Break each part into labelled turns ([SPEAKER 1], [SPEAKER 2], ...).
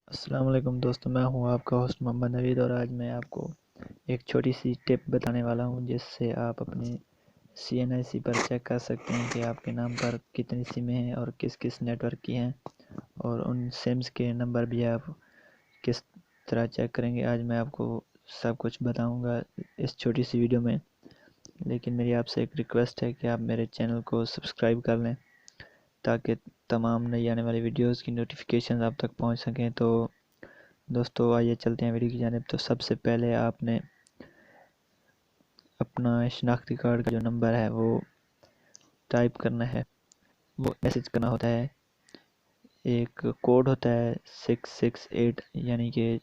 [SPEAKER 1] السلام علیکم دوستو، میں ہوں آپ کا ہوسٹ محمد نوید، اور آج میں آپ کو ایک چھوٹی سی ٹپ بتانے والا ہوں جس سے آپ اپنے CNIC پر چیک کر سکتے ہیں کہ آپ کے نام پر کتنی سمیں ہیں اور کس کس نیٹ ورک کی ہیں، اور ان سمز کے نمبر بھی آپ کس طرح چیک کریں گے۔ آج میں آپ کو سب کچھ بتاؤں گا اس چھوٹی سی ویڈیو میں، لیکن میری آپ سے ایک ریکویسٹ ہے کہ آپ میرے چینل کو سبسکرائب کر لیں تاکہ تمام نئی آنے والی ویڈیوز کی نوٹیفیکیشن آپ تک پہنچ سکیں۔ تو دوستو آئیے چلتے ہیں ویڈیو کی جانب۔ تو سب سے پہلے آپ نے اپنا شناختی کارڈ کا جو نمبر ہے وہ ٹائپ کرنا ہے، وہ میسج کرنا ہوتا ہے۔ ایک کوڈ ہوتا ہے 668، یعنی کہ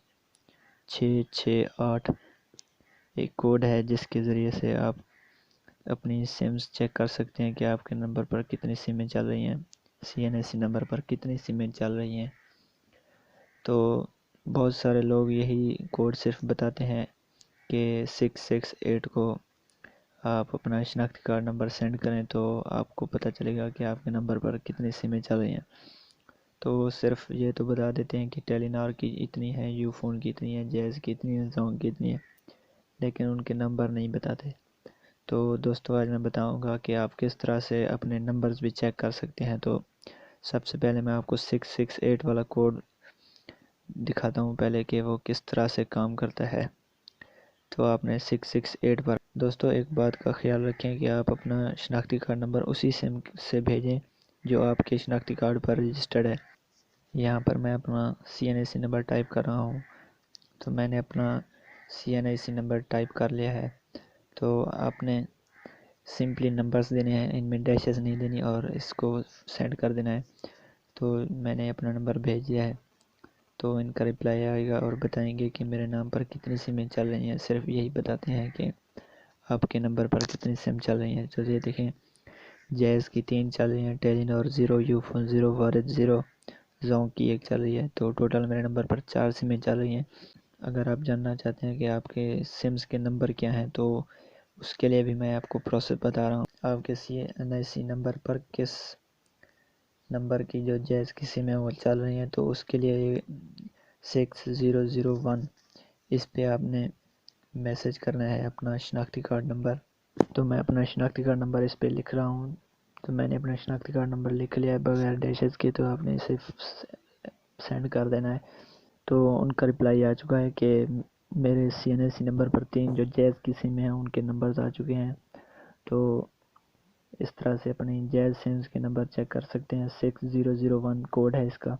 [SPEAKER 1] 668 ایک کوڈ ہے جس کے ذریعے سے آپ اپنی سمز چیک کر سکتے ہیں کہ آپ کے نمبر پر کتنی سمیں چل رہی ہیں، CNIC نمبر پر کتنی سمیں چل رہی ہیں۔ تو بہت سارے لوگ یہی کوڈ صرف بتاتے ہیں کہ 668 کو آپ اپنا شناختی کارڈ نمبر سینڈ کریں تو آپ کو پتہ چلے گا کہ آپ کے نمبر پر کتنی سمیں چل رہی ہیں۔ تو صرف یہ تو بتا دیتے ہیں کہ ٹیلی نار کی اتنی ہے، یو فون کی اتنی ہے، جیز کی اتنی ہے، زونگ کی اتنی ہے، لیکن ان کے نمبر نہیں بتاتے۔ تو دوستو آج میں بتاؤں گا کہ آپ کس طرح سے اپنے نمبرز بھی چیک کر سکتے ہیں۔ تو سب سے پہلے میں آپ کو 668 والا کوڈ دکھاتا ہوں پہلے کہ وہ کس طرح سے کام کرتا ہے۔ تو آپ نے 668 پر دوستو ایک بات کا خیال رکھیں کہ آپ اپنا شناختی کارڈ نمبر اسی سم سے بھیجیں جو آپ کے شناختی کارڈ پر رجسٹرڈ ہے۔ یہاں پر میں اپنا CNIC نمبر ٹائپ کر رہا ہوں، تو میں نے اپنا CNIC نمبر ٹائپ کر لیا ہے۔ تو آپ نے سمپلی نمبرز دینے ہیں، ان میں ڈیشز نہیں دینی، اور اس کو سینڈ کر دینا ہے۔ تو میں نے اپنا نمبر بھیج دیا ہے، تو ان کا رپلائی آئے گا اور بتائیں گے کہ میرے نام پر کتنی سمیں چل رہی ہیں۔ صرف یہی بتاتے ہیں کہ آپ کے نمبر پر کتنی سم چل رہی ہیں۔ تو یہ دیکھیں، جیز کی 3 چل رہی ہیں، ٹیلین اور 0، یو فون 0، وارد 0، زونگ کی 1 چل رہی ہے۔ تو ٹوٹل میرے نمبر پر 4 سمیں چل رہی ہیں۔ اگر آپ جاننا چاہتے ہیں کہ آپ کے سمز کے نمبر کیا ہیں تو اس کے لیے بھی میں آپ کو پروسیس بتا رہا ہوں۔ آپ کے CNIC نمبر پر کس نمبر کی جو جیز کی سمیں وہ چل رہی ہیں، تو اس کے لیے 6001 اس پہ آپ نے میسج کرنا ہے اپنا شناختی کارڈ نمبر۔ تو میں اپنا شناختی کارڈ نمبر اس پہ لکھ رہا ہوں۔ تو میں نے اپنا شناختی کارڈ نمبر لکھ لیا ہے بغیر ڈیشز کے، تو آپ نے صرف سینڈ کر دینا ہے۔ تو ان کا رپلائی آ چکا ہے کہ میرے CNIC نمبر پر 3 جو جیز کی سم ہیں ان کے نمبرز آ چکے ہیں۔ تو اس طرح سے اپنی جیز سمز کے نمبر چیک کر سکتے ہیں۔ 6001 کوڈ ہے اس کا۔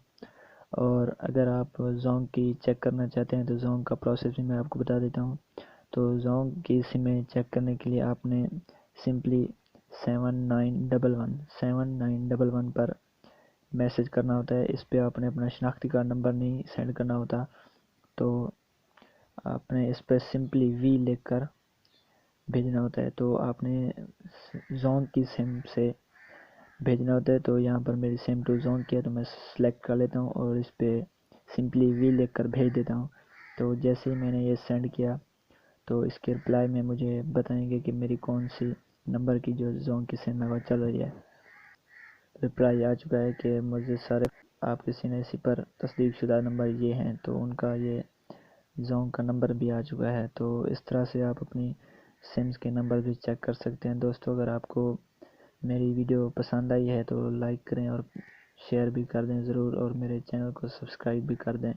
[SPEAKER 1] اور اگر آپ زونگ کی چیک کرنا چاہتے ہیں تو زونگ کا پروسیس بھی میں آپ کو بتا دیتا ہوں۔ تو زونگ کی سمیں چیک کرنے کے لیے آپ نے سمپلی 7911 پر میسج کرنا ہوتا ہے۔ اس پہ آپ نے اپنا شناختی کارڈ نمبر نہیں سینڈ کرنا ہوتا، تو آپ نے اس پہ سمپلی وی لکھ کر بھیجنا ہوتا ہے۔ تو آپ نے زونگ کی سم سے بھیجنا ہوتا ہے۔ تو یہاں پر میری سیم ٹو زونگ کیا، تو میں سلیکٹ کر لیتا ہوں اور اس پہ سمپلی وی لکھ کر بھیج دیتا ہوں۔ تو جیسے ہی میں نے یہ سینڈ کیا تو اس کے رپلائی میں مجھے بتائیں گے کہ میری کون سی نمبر کی جو زونگ کی سم ہے وہ چل رہی ہے۔ رپلائی آ چکا ہے کہ مجھے سارے آپ کے CNIC پر تصدیق شدہ نمبر یہ ہیں، تو ان کا یہ زونگ کا نمبر بھی آ چکا ہے۔ تو اس طرح سے آپ اپنی سمز کے نمبر بھی چیک کر سکتے ہیں۔ دوستو اگر آپ کو میری ویڈیو پسند آئی ہے تو لائک کریں اور شیئر بھی کر دیں ضرور، اور میرے چینل کو سبسکرائب بھی کر دیں۔